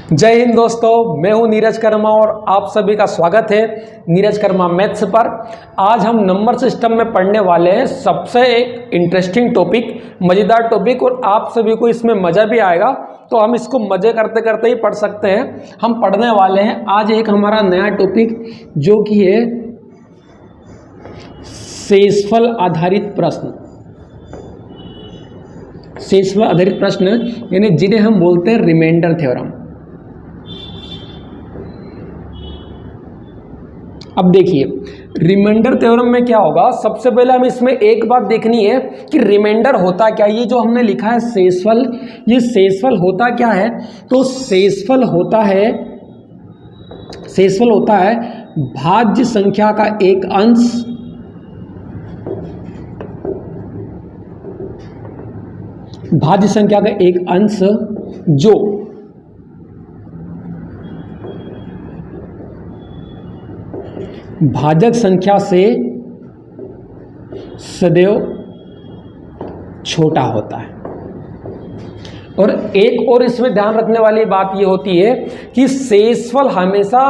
जय हिंद दोस्तों, मैं हूं नीरज कर्मा और आप सभी का स्वागत है नीरज कर्मा मैथ्स पर। आज हम नंबर सिस्टम में पढ़ने वाले हैं सबसे एक इंटरेस्टिंग टॉपिक, मज़ेदार टॉपिक, और आप सभी को इसमें मज़ा भी आएगा। तो हम इसको मज़े करते करते ही पढ़ सकते हैं। हम पढ़ने वाले हैं आज एक हमारा नया टॉपिक जो कि है शेषफल आधारित प्रश्न। शेषफल आधारित प्रश्न यानी जिन्हें हम बोलते हैं रिमाइंडर थ्योरम। अब देखिए रिमाइंडर थ्योरम में क्या होगा। सबसे पहले हम इसमें एक बात देखनी है कि रिमाइंडर होता क्या है। ये जो हमने लिखा है शेषफल, ये शेषफल होता क्या है। तो शेषफल होता है भाज्य संख्या का एक अंश जो भाजक संख्या से सदैव छोटा होता है। और एक और इसमें ध्यान रखने वाली बात ये होती है कि शेषफल हमेशा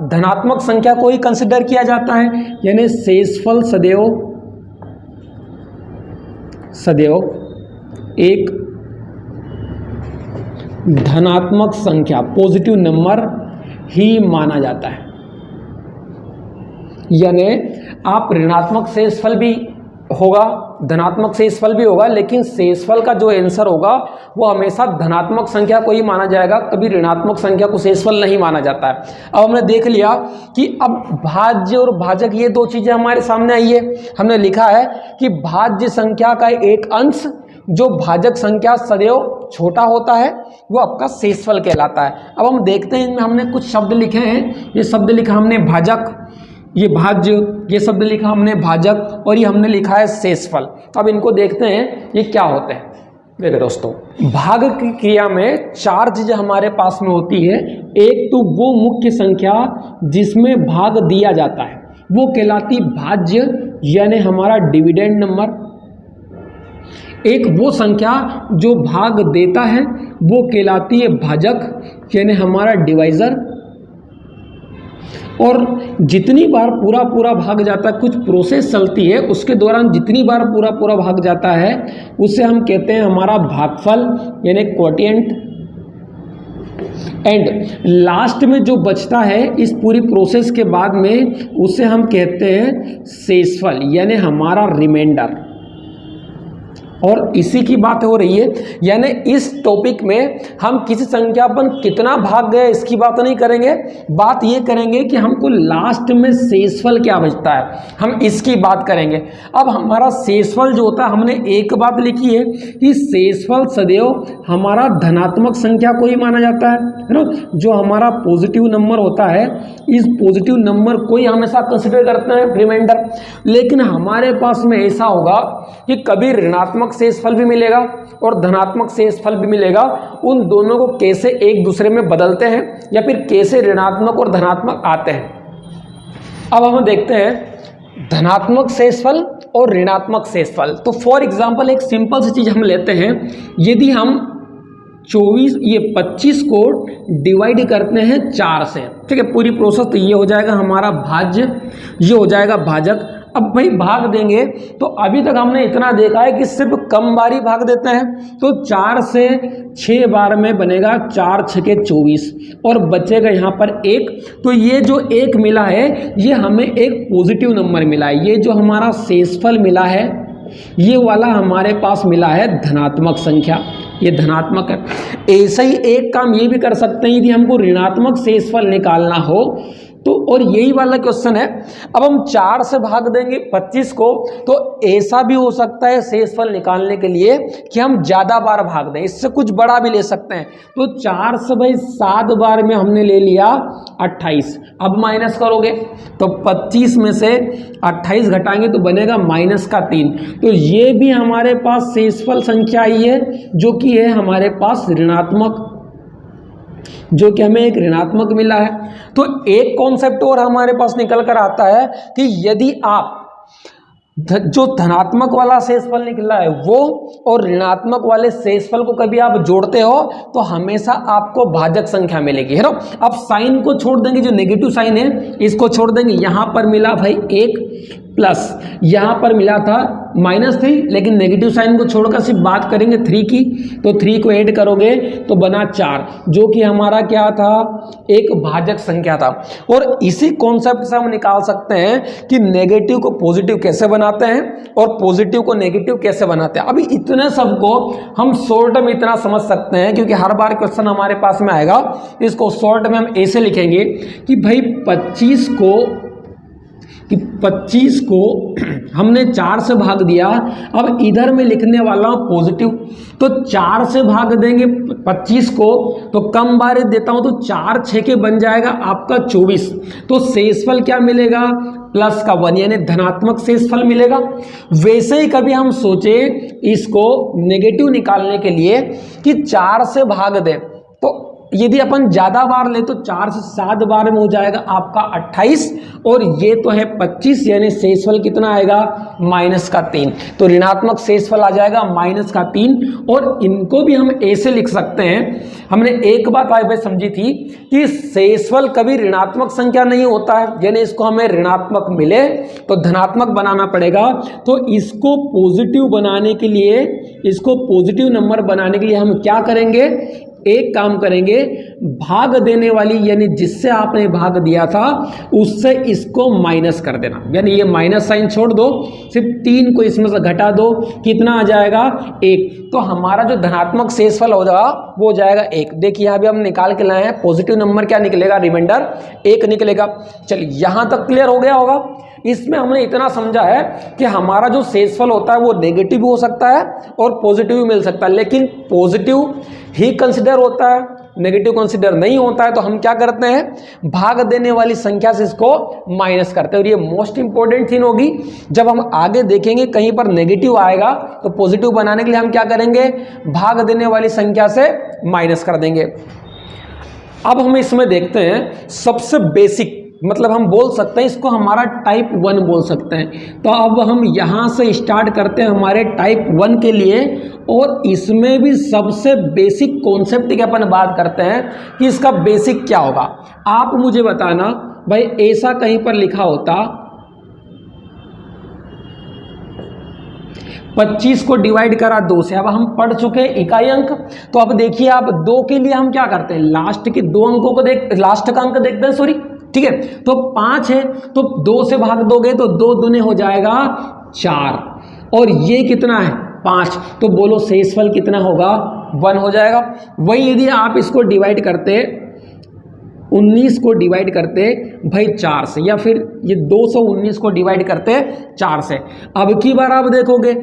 धनात्मक संख्या को ही कंसिडर किया जाता है, यानी शेषफल सदैव एक धनात्मक संख्या, पॉजिटिव नंबर ही माना जाता है। यानी आप ऋणात्मक शेषफल भी होगा, धनात्मक शेषफल भी होगा, लेकिन शेषफल का जो आंसर होगा वो हमेशा धनात्मक संख्या को ही माना जाएगा, कभी ऋणात्मक संख्या को शेषफल नहीं माना जाता है। अब हमने देख लिया कि अब भाज्य और भाजक ये दो चीज़ें हमारे सामने आई है। हमने लिखा है कि भाज्य संख्या का एक अंश जो भाजक संख्या सदैव छोटा होता है वो आपका शेषफल कहलाता है। अब हम देखते हैं, इनमें हमने कुछ शब्द लिखे हैं। ये शब्द लिखा हमने भाजक, ये भाज्य, ये शब्द लिखा हमने भाजक, और ये हमने लिखा है शेषफल। अब इनको देखते हैं ये क्या होते हैं। देखिए दोस्तों, भाग की क्रिया में चार चीजें हमारे पास में होती है। एक तो वो मुख्य संख्या जिसमें भाग दिया जाता है वो कहलाती भाज्य, यानी हमारा डिविडेंड नंबर। एक वो संख्या जो भाग देता है वो कहलाती है भाजक, यानी हमारा डिवाइजर। और जितनी बार पूरा भाग जाता है, कुछ प्रोसेस चलती है उसके दौरान जितनी बार पूरा भाग जाता है उसे हम कहते हैं हमारा भागफल, यानी क्वोटिएंट। एंड लास्ट में जो बचता है इस पूरी प्रोसेस के बाद में उसे हम कहते हैं शेषफल, यानी हमारा रिमाइंडर। और इसी की बात हो रही है, यानी इस टॉपिक में हम किसी संख्या पर कितना भाग गए इसकी बात नहीं करेंगे। बात ये करेंगे कि हमको लास्ट में शेषफल क्या बचता है, हम इसकी बात करेंगे। अब हमारा शेषफल जो होता है, हमने एक बात लिखी है कि शेषफल सदैव हमारा धनात्मक संख्या को ही माना जाता है ना। जो हमारा पॉजिटिव नंबर होता है, इस पॉजिटिव नंबर को ही हमेशा कंसिडर करते हैं रिमाइंडर। लेकिन हमारे पास में ऐसा होगा कि कभी ऋणात्मक शेषफल भी मिलेगा और धनात्मक शेषफल भी मिलेगा। उन दोनों को कैसे एक दूसरे में बदलते हैं या फिर कैसे ऋणात्मक और धनात्मक आते हैं। अब हम देखते हैं धनात्मक शेषफल और ऋणात्मक शेषफल। तो फॉर एग्जांपल एक सिंपल सी चीज हम लेते हैं। यदि हम 25 को डिवाइड करते हैं 4 से, ठीक है, पूरी प्रोसेस तो ये हो जाएगा हमारा भाज्य, ये हो जाएगा भाजक। अब भाई भाग देंगे तो अभी तक हमने इतना देखा है कि सिर्फ कम बार ही भाग देते हैं। तो 4 से 6 बार में बनेगा 4 छके 24 और बचेगा यहाँ पर 1। तो ये जो 1 मिला है ये हमें एक पॉजिटिव नंबर मिला है। ये जो हमारा शेषफल मिला है ये वाला हमारे पास मिला है धनात्मक संख्या, ये धनात्मक है। ऐसा ही एक काम ये भी कर सकते हैं, यदि हमको ऋणात्मक शेषफल निकालना हो तो, और यही वाला क्वेश्चन है। अब हम 4 से भाग देंगे 25 को, तो ऐसा भी हो सकता है शेषफल निकालने के लिए कि हम ज़्यादा बार भाग दें, इससे कुछ बड़ा भी ले सकते हैं। तो 4 से भाई 7 बार में हमने ले लिया 28। अब माइनस करोगे तो 25 में से 28 घटाएंगे तो बनेगा -3। तो ये भी हमारे पास शेषफल संख्या आई है जो कि है हमारे पास ऋणात्मक, जो कि हमें एक ऋणात्मक मिला है। तो एक कॉन्सेप्ट और हमारे पास निकल कर आता है कि यदि आप जो धनात्मक वाला शेषफल निकला है वो और ऋणात्मक वाले शेषफल को कभी आप जोड़ते हो तो हमेशा आपको भाजक संख्या मिलेगी, है ना। अब साइन को छोड़ देंगे, जो नेगेटिव साइन है इसको छोड़ देंगे। यहाँ पर मिला भाई 1 प्लस यहाँ पर मिला था -3, लेकिन नेगेटिव साइन को छोड़कर सिर्फ बात करेंगे 3 की, तो 3 को ऐड करोगे तो बना 4, जो कि हमारा क्या था, एक भाजक संख्या था। और इसी कॉन्सेप्ट से हम निकाल सकते हैं कि नेगेटिव को पॉजिटिव कैसे बनाते हैं और पॉजिटिव को नेगेटिव कैसे बनाते हैं। अभी इतने सबको हम शॉर्ट में इतना समझ सकते हैं, क्योंकि हर बार क्वेश्चन हमारे पास में आएगा। इसको शॉर्ट में हम ऐसे लिखेंगे कि भाई 25 को हमने 4 से भाग दिया। अब इधर में लिखने वाला हूँ पॉजिटिव, तो 4 से भाग देंगे 25 को, तो कम बार देता हूँ तो 4 6 के बन जाएगा आपका 24। तो शेषफल क्या मिलेगा, प्लस का 1, यानी धनात्मक शेषफल मिलेगा। वैसे ही कभी हम सोचे इसको नेगेटिव निकालने के लिए कि 4 से भाग दें, तो यदि अपन ज़्यादा बार ले तो 4 से 7 बार में हो जाएगा आपका 28, और ये तो है 25, यानी शेषफल कितना आएगा, -3। तो ऋणात्मक शेषफल आ जाएगा -3। और इनको भी हम ऐसे लिख सकते हैं। हमने एक बात आज भाई समझी थी कि शेषफल कभी ऋणात्मक संख्या नहीं होता है, यानी इसको हमें ऋणात्मक मिले तो धनात्मक बनाना पड़ेगा। तो इसको पॉजिटिव बनाने के लिए, इसको पॉजिटिव नंबर बनाने के लिए हम क्या करेंगे, एक काम करेंगे, भाग देने वाली यानी जिससे आपने भाग दिया था उससे इसको माइनस कर देना, यानी ये माइनस साइन छोड़ दो, सिर्फ 3 को इसमें से घटा दो, कितना आ जाएगा 1। तो हमारा जो धनात्मक शेषफल होगा वो हो जाएगा 1। देखिए अभी हम निकाल के लाए हैं, पॉजिटिव नंबर क्या निकलेगा, रिमाइंडर 1 निकलेगा। चलिए यहाँ तक क्लियर हो गया होगा। इसमें हमने इतना समझा है कि हमारा जो शेषफल होता है वो नेगेटिव भी हो सकता है और पॉजिटिव भी मिल सकता है, लेकिन पॉजिटिव ही कंसिडर होता है, नेगेटिव कंसिडर नहीं होता है। तो हम क्या करते हैं, भाग देने वाली संख्या से इसको माइनस करते हैं। और ये मोस्ट इंपॉर्टेंट थिंग होगी, जब हम आगे देखेंगे कहीं पर नेगेटिव आएगा तो पॉजिटिव बनाने के लिए हम क्या करेंगे, भाग देने वाली संख्या से माइनस कर देंगे। अब हम इसमें देखते हैं सबसे बेसिक, मतलब हम बोल सकते हैं इसको हमारा टाइप 1 बोल सकते हैं। तो अब हम यहाँ से स्टार्ट करते हैं हमारे टाइप 1 के लिए, और इसमें भी सबसे बेसिक कॉन्सेप्ट की अपन बात करते हैं कि इसका बेसिक क्या होगा। आप मुझे बताना भाई, ऐसा कहीं पर लिखा होता 25 को डिवाइड करा 2 से। अब हम पढ़ चुके हैं इकाई अंक, तो अब देखिए आप 2 के लिए हम क्या करते हैं, लास्ट के 2 अंकों को लास्ट का अंक देखते हैं, सॉरी, ठीक है। तो 5 है तो 2 से भाग दोगे तो 2 दूने हो जाएगा 4, और ये कितना है 5, तो बोलो शेषफल कितना होगा, 1 हो जाएगा। वही यदि आप इसको डिवाइड करते 19 को डिवाइड करते भाई 4 से, या फिर ये 219 को डिवाइड करते 4 से। अब की बार आप देखोगे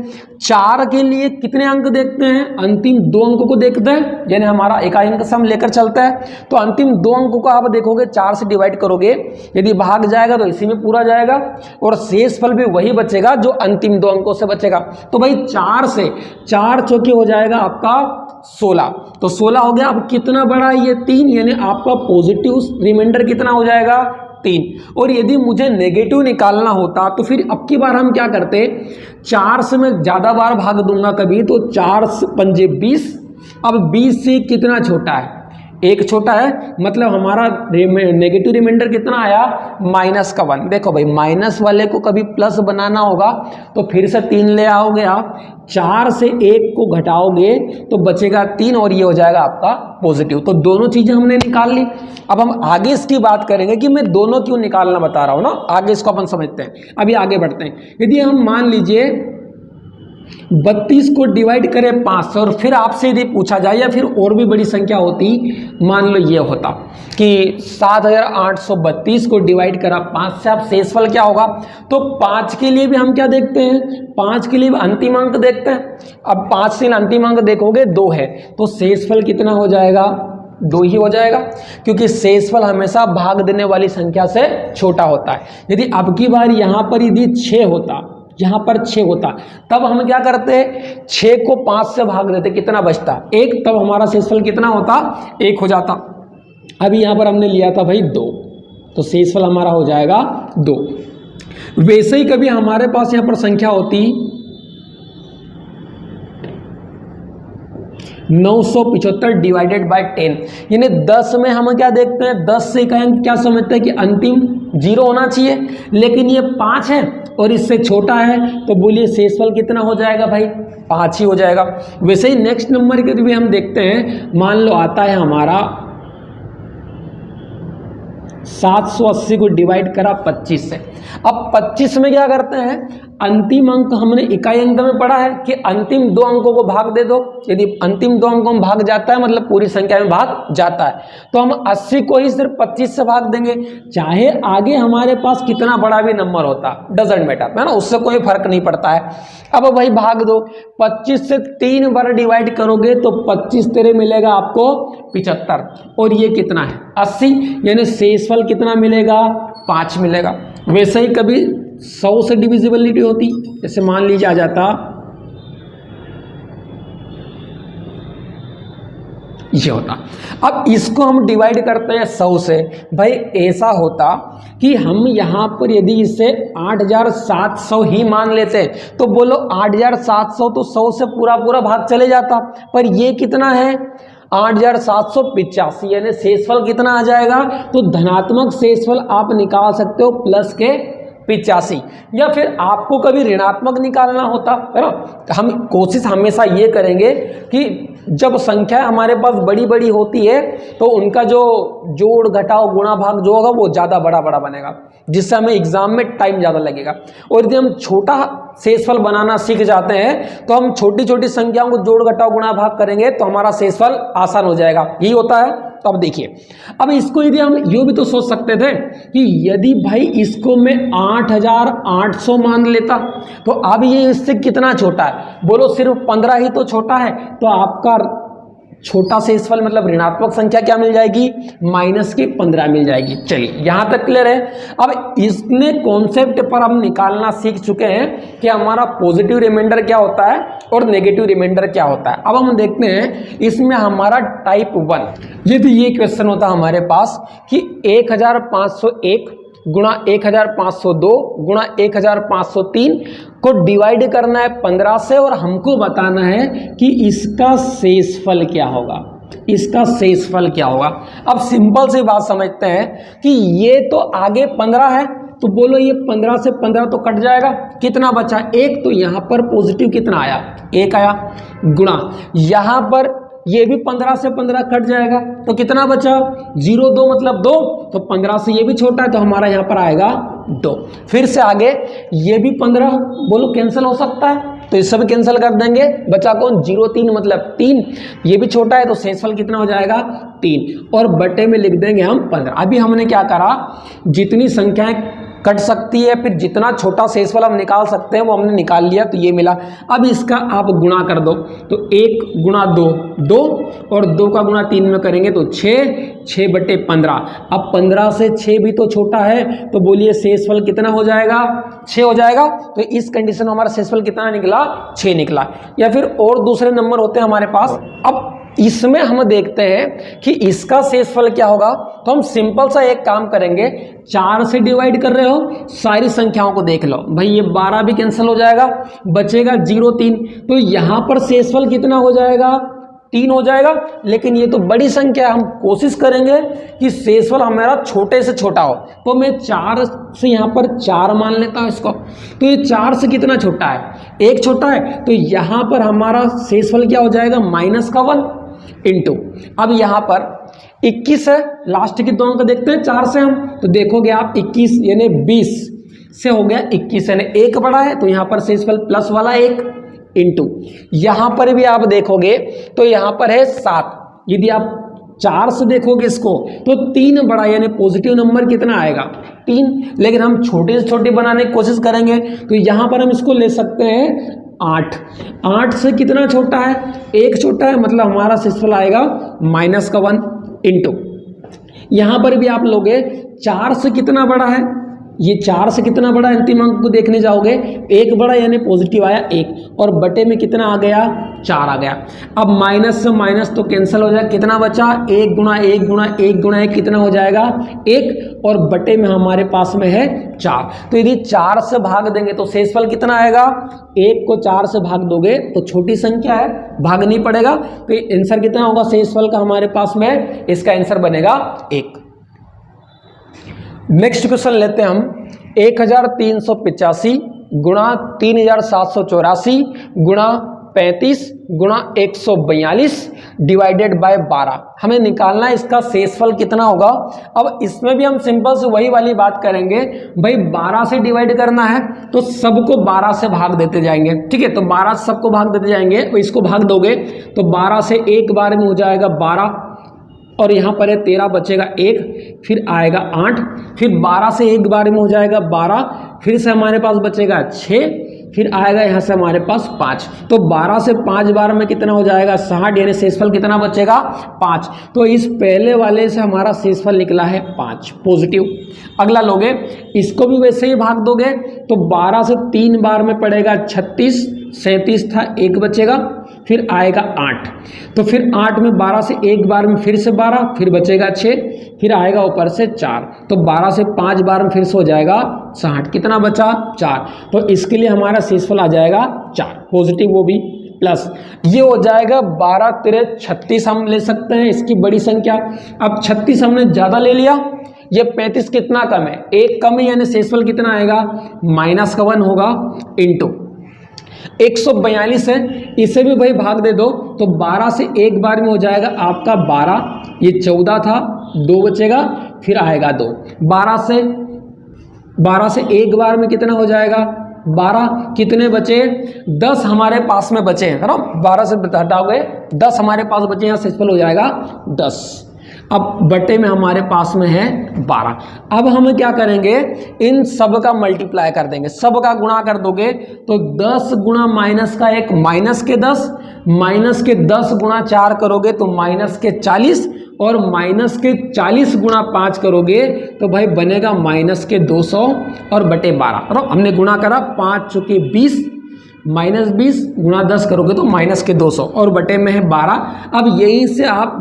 4 के लिए कितने अंक देखते हैं, अंतिम 2 अंकों को देखते हैं, यानी हमारा इकाई अंक से हम लेकर चलता है। तो अंतिम 2 अंकों को आप देखोगे 4 से डिवाइड करोगे, यदि भाग जाएगा तो इसी में पूरा जाएगा, और शेषफल भी वही बचेगा जो अंतिम 2 अंकों से बचेगा। तो भाई 4 से 4 चौके हो जाएगा आपका 16, तो 16 हो गया। अब कितना बड़ा है ये 3, यानी आपका पॉजिटिव रिमाइंडर कितना हो जाएगा 3। और यदि मुझे नेगेटिव निकालना होता तो फिर अब की बार हम क्या करते, 4 से मैं ज़्यादा बार भाग दूंगा कभी, तो 4 पंजे 20। अब 20 से कितना छोटा है, 1 छोटा है, मतलब हमारा नेगेटिव रिमाइंडर कितना आया, -1। देखो भाई माइनस वाले को कभी प्लस बनाना होगा तो फिर से 3 ले आओगे आप, 4 से 1 को घटाओगे तो बचेगा 3, और ये हो जाएगा आपका पॉजिटिव। तो दोनों चीज़ें हमने निकाल ली। अब हम आगे इसकी बात करेंगे कि मैं दोनों क्यों निकालना बता रहा हूँ ना, आगे इसको अपन समझते हैं। अभी आगे बढ़ते हैं। यदि हम मान लीजिए 32 को डिवाइड करें 5 से, और फिर आपसे यदि पूछा जाए या फिर और भी बड़ी संख्या होती, मान लो ये होता कि 7832 को डिवाइड करा 5 से, अब शेषफल क्या होगा, तो 5 के लिए भी हम क्या देखते हैं, 5 के लिए भी अंतिम अंक देखते हैं। अब 5 से अंतिम अंक देखोगे 2 है, तो शेषफल कितना हो जाएगा, 2 ही हो जाएगा, क्योंकि शेषफल हमेशा भाग देने वाली संख्या से छोटा होता है। यदि अब की बार यहाँ पर यदि 6 होता, यहाँ पर 6 होता, तब हम क्या करते हैं, 6 को 5 से भाग देते, कितना बचता 1, तब हमारा शेषफल कितना होता 1 हो जाता। अभी यहाँ पर हमने लिया था भाई 2, तो शेषफल हमारा हो जाएगा 2। वैसे ही कभी हमारे पास यहाँ पर संख्या होती 975 डिवाइडेड बाय 10, यानी 10 में हम क्या देखते हैं, 10 से इकाई अंक क्या समझते हैं कि अंतिम 0 होना चाहिए, लेकिन ये 5 है और इससे छोटा है, तो बोलिए शेषफल कितना हो जाएगा भाई, 5 ही हो जाएगा। वैसे ही नेक्स्ट नंबर के भी हम देखते हैं, मान लो आता है हमारा 780 को डिवाइड करा 25 से। अब 25 में क्या करते हैं, अंतिम अंक हमने इकाई अंक में पढ़ा है कि अंतिम 2 अंकों को भाग दे दो, यदि अंतिम 2 अंकों में भाग जाता है मतलब पूरी संख्या में भाग जाता है, तो हम 80 को ही सिर्फ 25 से भाग देंगे, चाहे आगे हमारे पास कितना बड़ा भी नंबर होता, डजंट मैटर, है ना, उससे कोई फर्क नहीं पड़ता है। अब भाई भाग दो, 25 से 3 बार डिवाइड करोगे तो 25 तेरे मिलेगा आपको 75, और ये कितना है 80, यानी शेषफल कितना मिलेगा, 5 मिलेगा। वैसे ही कभी 100 से डिविजिबिलिटी होती, जैसे मान लीजिए आ जाता ये होता। अब इसको हम डिवाइड करते हैं 100 से, भाई ऐसा होता कि हम यहाँ पर यदि इसे 8700 ही मान लेते तो बोलो 8700 तो 100 से पूरा पूरा भाग चले जाता, पर ये कितना है 8785, यानी शेषफल कितना आ जाएगा, तो धनात्मक शेषफल आप निकाल सकते हो प्लस के 85, या फिर आपको कभी ऋणात्मक निकालना होता है ना, हम कोशिश हमेशा ये करेंगे कि जब संख्या हमारे पास बड़ी बड़ी होती है तो उनका जो जोड़ घटाव गुणा भाग जो होगा वो ज़्यादा बड़ा बड़ा बनेगा, जिससे हमें एग्जाम में टाइम ज़्यादा लगेगा। और यदि हम छोटा शेषफल बनाना सीख जाते हैं तो हम छोटी छोटी संख्याओं को जोड़ घटाव गुणा भाग करेंगे तो हमारा शेषफल आसान हो जाएगा, यही होता है। तो अब देखिए, अब इसको यदि हम यूँ भी तो सोच सकते थे कि यदि भाई इसको मैं 8800 मान लेता तो अब ये इससे कितना छोटा है, बोलो सिर्फ 15 ही तो छोटा है, तो आपका छोटा शेषफल मतलब ऋणात्मक संख्या क्या मिल जाएगी, -15 मिल जाएगी। चलिए यहाँ तक क्लियर है। अब इसने कॉन्सेप्ट पर हम निकालना सीख चुके हैं कि हमारा पॉजिटिव रिमाइंडर क्या होता है और नेगेटिव रिमाइंडर क्या होता है। अब हम देखते हैं इसमें हमारा टाइप 1, यदि ये क्वेश्चन होता हमारे पास कि 1501 गुणा 1502 गुणा 1503 को डिवाइड करना है 15 से और हमको बताना है कि इसका शेषफल क्या होगा, इसका शेषफल क्या होगा। अब सिंपल सी बात समझते हैं कि ये तो आगे 15 है, तो बोलो ये 15 से 15 तो कट जाएगा, कितना बचा 1, तो यहाँ पर पॉजिटिव कितना आया 1 आया, गुणा यहाँ पर ये भी 15 से 15 कट जाएगा तो कितना बचा 0, 2 मतलब 2, तो 15 से ये भी छोटा है तो हमारा यहाँ पर आएगा 2। फिर से आगे ये भी 15 बोलो कैंसिल हो सकता है तो इस सब कैंसिल कर देंगे, बचा कौन 0, 3 मतलब 3, ये भी छोटा है तो शेषफल कितना हो जाएगा 3, और बटे में लिख देंगे हम 15। अभी हमने क्या करा, जितनी संख्याएं कट सकती है फिर जितना छोटा शेषफल हम निकाल सकते हैं वो हमने निकाल लिया, तो ये मिला। अब इसका आप गुणा कर दो, तो 1 गुणा 2 2 और 2 का गुणा 3 में करेंगे तो 6 बटे 15। अब 15 से 6 भी तो छोटा है, तो बोलिए शेषफल कितना हो जाएगा 6 हो जाएगा। तो इस कंडीशन में हमारा शेषफल कितना निकला 6 निकला। या फिर और दूसरे नंबर होते हैं हमारे पास। अब इसमें हम देखते हैं कि इसका शेषफल क्या होगा, तो हम सिंपल सा एक काम करेंगे, 4 से डिवाइड कर रहे हो सारी संख्याओं को देख लो, भाई ये 12 भी कैंसिल हो जाएगा, बचेगा 0, 3, तो यहाँ पर शेषफल कितना हो जाएगा 3 हो जाएगा। लेकिन ये तो बड़ी संख्या है, हम कोशिश करेंगे कि शेषफल हमारा छोटे से छोटा हो, तो मैं 4 से यहाँ पर 4 मान लेता हूँ इसको, तो ये 4 से कितना छोटा है 1 छोटा है, तो यहाँ पर हमारा शेषफल क्या हो जाएगा -1 इंटू, अब यहाँ पर 21 है, लास्ट के 2 अंक देखते हैं 4 से हम, तो देखोगे आप 21 यानी 20 से हो गया 21 यानी 1 बड़ा है, तो यहाँ पर शेषफल प्लस वाला 1 इंटू, यहाँ पर भी आप देखोगे तो यहाँ पर है 7, यदि आप 4 से देखोगे इसको तो 3 बड़ा यानी पॉजिटिव नंबर कितना आएगा 3, लेकिन हम छोटे से छोटे बनाने की कोशिश करेंगे तो यहाँ पर हम इसको ले सकते हैं 8 से कितना छोटा है 1 छोटा है, मतलब हमारा शेषफल आएगा -1 इंटू, यहाँ पर भी आप लोगे 4 से कितना बड़ा है ये 4 से कितना बड़ा अंतिम अंक को देखने जाओगे, 1 बड़ा यानी पॉजिटिव आया 1, और बटे में कितना आ गया 4 आ गया। अब माइनस से माइनस तो कैंसिल हो जाएगा, कितना बचा 1 गुना 1 गुना 1 गुना 1 कितना हो जाएगा 1, और बटे में हमारे पास में है 4। तो यदि 4 से भाग देंगे तो शेषफल कितना आएगा, 1 को 4 से भाग दोगे तो छोटी संख्या है, भाग नहीं पड़ेगा, तो आंसर कितना होगा शेषफल का हमारे पास में, इसका आंसर बनेगा 1। नेक्स्ट क्वेश्चन लेते हैं हम, 1385 गुणा 3784 गुणा 35 गुणा 142 डिवाइडेड बाय 12। हमें निकालना है इसका शेषफल कितना होगा। अब इसमें भी हम सिंपल से वही वाली बात करेंगे, भाई 12 से डिवाइड करना है तो सबको 12 से भाग देते जाएंगे, ठीक है। तो 12 से सबको भाग देते जाएंगे, तो इसको भाग दोगे तो 12 से एक बार में हो जाएगा 12, और यहाँ पर है 13 बचेगा 1, फिर आएगा 8, फिर 12 से एक बार में हो जाएगा 12, फिर से हमारे पास बचेगा 6, फिर आएगा यहाँ से हमारे पास 5। तो 12 से 5 बार में कितना हो जाएगा 60, यानी शेषफल कितना बचेगा 5। तो इस पहले वाले से हमारा शेषफल निकला है 5 पॉजिटिव। अगला लोगे, इसको भी वैसे ही भाग दोगे तो 12 से 3 बार में पड़ेगा 36, 37 था 1 बचेगा, फिर आएगा 8, तो फिर 8 में 12 से एक बार में फिर से 12, फिर बचेगा 6, फिर आएगा ऊपर से 4, तो 12 से 5 बार में फिर से हो जाएगा 60, कितना बचा 4। तो इसके लिए हमारा शेषफल आ जाएगा 4 पॉजिटिव, वो भी प्लस, ये हो जाएगा 12 तेरे 36 हम ले सकते हैं, इसकी बड़ी संख्या। अब 36 हमने ज़्यादा ले लिया, ये 35 कितना कम है, 1 कम है, यानी शेषफल कितना आएगा -1 होगा, इंटू 142 है, इसे भी भाई भाग दे दो तो 12 से एक बार में हो जाएगा आपका 12, ये 14 था 2 बचेगा, फिर आएगा 2, 12 से एक बार में कितना हो जाएगा 12, कितने बचे 10 हमारे पास में बचे हैं, है ना। 12 से हटाओगे 10 हमारे पास बचे, यहाँ शेषफल हो जाएगा 10। अब बटे में हमारे पास में है 12। अब हम क्या करेंगे, इन सब का मल्टीप्लाई कर देंगे, सब का गुणा कर दोगे तो 10 गुणा माइनस का 1 माइनस के 10 गुणा 4 करोगे तो -40, और -40 गुणा 5 करोगे तो भाई बनेगा -200 और बटे 12। हमने गुणा करा 5 चुके 20, -20 गुणा 10 करोगे तो -200 और बटे में है 12। अब यहीं से आप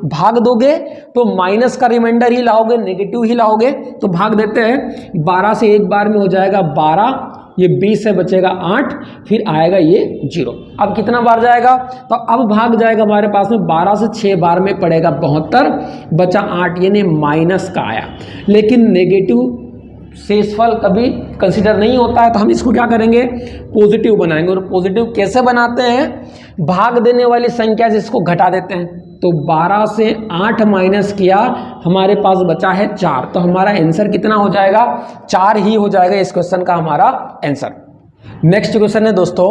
भाग दोगे तो माइनस का रिमाइंडर ही लाओगे, नेगेटिव ही लाओगे, तो भाग देते हैं। 12 से एक बार में हो जाएगा 12, ये 20 से बचेगा 8, फिर आएगा ये 0। अब कितना बार जाएगा, तो अब भाग जाएगा हमारे पास में 12 से 6 बार में पड़ेगा 72, बचा 8, यानी माइनस का आया। लेकिन नेगेटिव शेषफल कभी कंसीडर नहीं होता है, तो हम इसको क्या करेंगे पॉजिटिव बनाएंगे। और पॉजिटिव कैसे बनाते हैं, भाग देने वाली संख्या से इसको घटा देते हैं। तो 12 से 8 माइनस किया, हमारे पास बचा है 4, तो हमारा आंसर कितना हो जाएगा 4 ही हो जाएगा इस क्वेश्चन का हमारा आंसर। नेक्स्ट क्वेश्चन है दोस्तों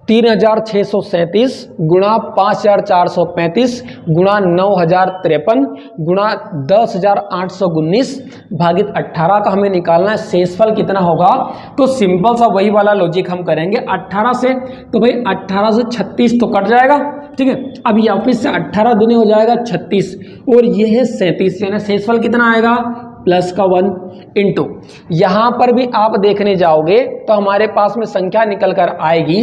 3637 गुणा 5435 गुणा 9053 गुणा 10819 भागित 18 का हमें निकालना है। शेषफल कितना होगा, तो सिंपल सा वही वाला लॉजिक हम करेंगे 18 से, तो भाई 18 से 36 तो कट जाएगा, ठीक है। अब ये वापिस से 18 दुनी हो जाएगा 36, और ये है 37, यानी शेषफल कितना आएगा +1 इंटू, यहाँ पर भी आप देखने जाओगे तो हमारे पास में संख्या निकल कर आएगी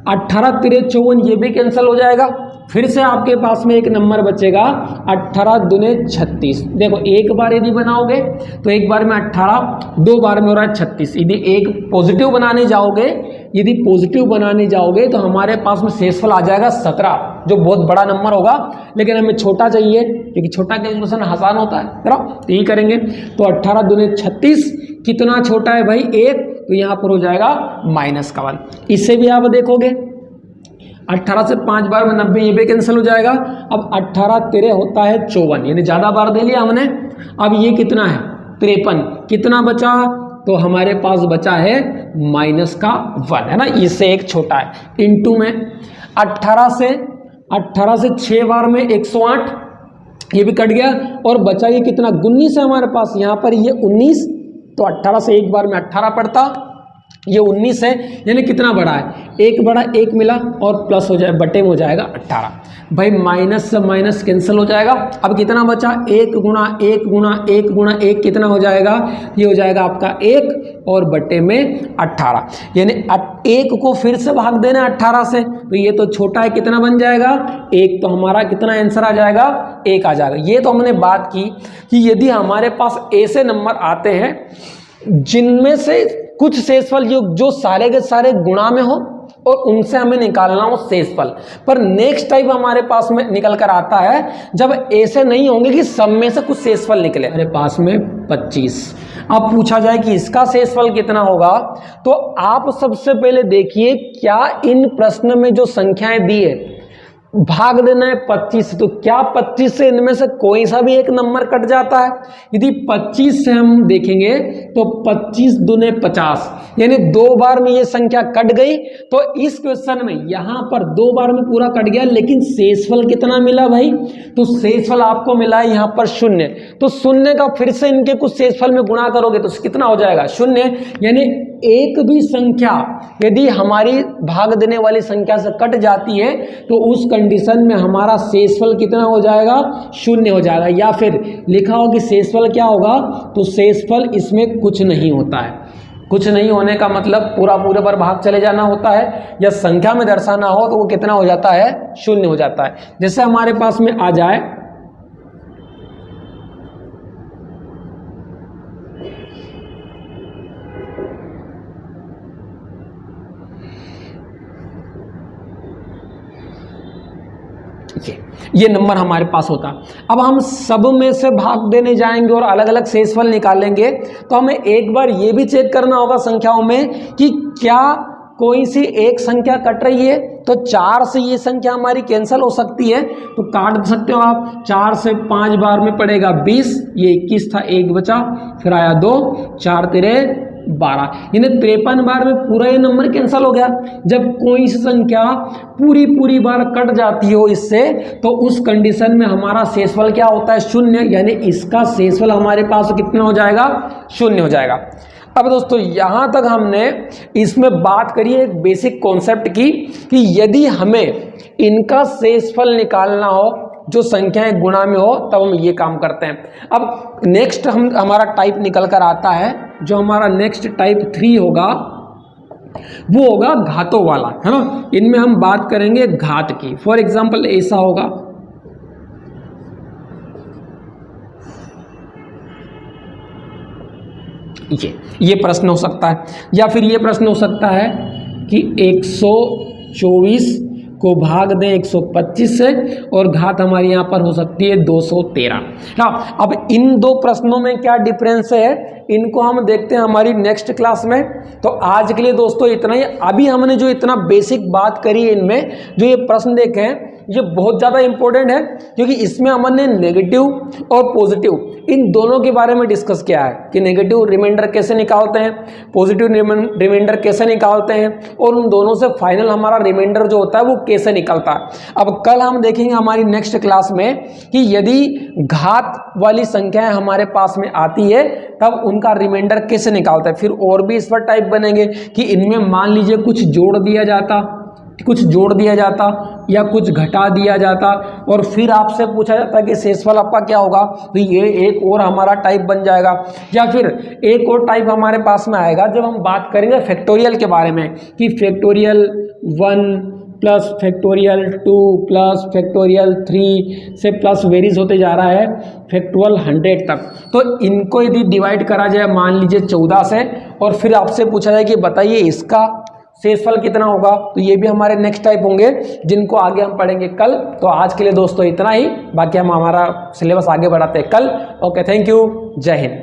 18 तिरे 54, ये भी कैंसिल हो जाएगा। फिर से आपके पास में एक नंबर बचेगा 18 दुने 36। देखो एक बार यदि बनाओगे तो एक बार में 18, 2 बार में हो रहा है 36। यदि एक पॉजिटिव बनाने जाओगे तो हमारे पास में शेषफल आ जाएगा 17, जो बहुत बड़ा नंबर होगा, लेकिन हमें छोटा चाहिए क्योंकि छोटा कैलकुलेशन आसान होता है। तो यही करेंगे, तो 18 दुने 36 कितना छोटा है भाई 1, तो यहाँ पर हो जाएगा -1। इससे भी आप देखोगे 18 से 5 बार में 90, ये भी कैंसिल हो जाएगा। अब 18 तेरे होता है 54, यानी ज़्यादा बार दे लिया हमने। अब ये कितना है 53, कितना बचा, तो हमारे पास बचा है -1, है ना, इससे एक छोटा है। इंटू में 18 से 6 बार में 108, ये भी कट गया, और बचा ये कितना 19 है हमारे पास, यहाँ पर ये 19, तो 18 से एक बार में 18 पड़ता, ये 19 है, यानी कितना बड़ा है, एक बड़ा एक मिला और प्लस हो जाए बटे में हो जाएगा 18। भाई माइनस से माइनस कैंसिल हो जाएगा। अब कितना बचा, 1 गुणा 1 गुणा 1 गुणा 1 कितना हो जाएगा, ये हो जाएगा आपका 1 और बटे में 18, यानी 1 को फिर से भाग देना 18 से, तो ये तो छोटा है, कितना बन जाएगा 1, तो हमारा कितना आंसर आ जाएगा 1 आ जाएगा। ये तो हमने बात की कि यदि हमारे पास ऐसे नंबर आते हैं जिनमें से कुछ शेषफल जो सारे के सारे गुणा में हो और उनसे हमें निकालना हो शेषफल, पर नेक्स्ट टाइप हमारे पास में निकल कर आता है जब ऐसे नहीं होंगे कि सब में से कुछ शेषफल निकले। हमारे पास में 25, अब पूछा जाए कि इसका शेषफल कितना होगा, तो आप सबसे पहले देखिए क्या इन प्रश्न में जो संख्याएं दी है भाग देना है 25, तो क्या 25 से इनमें से कोई सा भी एक नंबर कट जाता है। यदि 25 से हम देखेंगे तो 25 दूने 50, यानी 2 बार में ये संख्या कट गई, तो इस क्वेश्चन में यहां पर 2 बार में पूरा कट गया, लेकिन शेषफल कितना मिला भाई, तो शेषफल आपको मिला है यहां पर 0, तो 0 का फिर से इनके कुछ शेषफल में गुणा करोगे तो कितना हो जाएगा 0, यानी एक भी संख्या यदि हमारी भाग देने वाली संख्या से कट जाती है तो उस कंडीशन में हमारा शेषफल कितना हो जाएगा 0 हो जाएगा। या फिर लिखा हो कि शेषफल क्या होगा, तो शेषफल इसमें कुछ नहीं होता है। कुछ नहीं होने का मतलब पूरा पूरे पर भाग चले जाना होता है, या संख्या में दर्शाना हो तो वो कितना हो जाता है 0 हो जाता है। जैसे हमारे पास में आ जाए ये नंबर हमारे पास होता। अब हम सब में से भाग देने जाएंगे और अलग अलग शेषफल निकालेंगे, तो हमें एक बार ये भी चेक करना होगा संख्याओं में कि क्या कोई सी एक संख्या कट रही है। तो 4 से ये संख्या हमारी कैंसिल हो सकती है, तो काट सकते हो आप। 4 से 5 बार में पड़ेगा 20, ये 21 था, 1 बचा, फिर आया 2, 4 तेरे 12, यानी 53 बार में पूरा ये नंबर कैंसिल हो गया। जब कोई सी संख्या पूरी बार कट जाती हो इससे, तो उस कंडीशन में हमारा शेषफल क्या होता है 0, यानी इसका शेषफल हमारे पास कितना हो जाएगा 0 हो जाएगा। अब दोस्तों यहाँ तक हमने इसमें बात करी है एक बेसिक कॉन्सेप्ट की कि यदि हमें इनका शेषफल निकालना हो जो संख्याएं गुणा में हो तब हम ये काम करते हैं। अब नेक्स्ट हमारा टाइप निकल कर आता है, जो हमारा नेक्स्ट टाइप 3 होगा वो होगा घातों वाला, है ना। इनमें हम बात करेंगे घात की। फॉर एग्जाम्पल ऐसा होगा, ये प्रश्न हो सकता है, या फिर ये प्रश्न हो सकता है कि 124 को भाग दें 125 से और घात हमारी यहाँ पर हो सकती है 213। हाँ, अब इन दो प्रश्नों में क्या डिफरेंस है इनको हम देखते हैं हमारी नेक्स्ट क्लास में। तो आज के लिए दोस्तों इतना ही। अभी हमने जो इतना बेसिक बात करी है इनमें जो ये प्रश्न देखे हैं ये बहुत ज़्यादा इंपॉर्टेंट है, क्योंकि इसमें हमने नेगेटिव और पॉजिटिव इन दोनों के बारे में डिस्कस किया है कि नेगेटिव रिमाइंडर कैसे निकालते हैं, पॉजिटिव रिमाइंडर कैसे निकालते हैं, और उन दोनों से फाइनल हमारा रिमाइंडर जो होता है वो कैसे निकलता है। अब कल हम देखेंगे हमारी नेक्स्ट क्लास में कि यदि घात वाली संख्याएं हमारे पास में आती है तब उनका रिमाइंडर कैसे निकालता है। फिर और भी इस पर टाइप बनेंगे कि इनमें मान लीजिए कुछ जोड़ दिया जाता या कुछ घटा दिया जाता, और फिर आपसे पूछा जाता कि शेषफल आपका क्या होगा, तो ये एक और हमारा टाइप बन जाएगा। या फिर एक और टाइप हमारे पास में आएगा जब हम बात करेंगे फैक्टोरियल के बारे में कि factorial 1 plus factorial 2 plus factorial 3 से प्लस वेरीज होते जा रहा है फैक्टोरियल 100 तक। तो इनको यदि डिवाइड करा जाए मान लीजिए 14 से, और फिर आपसे पूछा जाए कि बताइए इसका शेषफल कितना होगा, तो ये भी हमारे नेक्स्ट टाइप होंगे जिनको आगे हम पढ़ेंगे कल। तो आज के लिए दोस्तों इतना ही, बाकी हम हमारा सिलेबस आगे बढ़ाते हैं कल। ओके, थैंक यू, जय हिंद।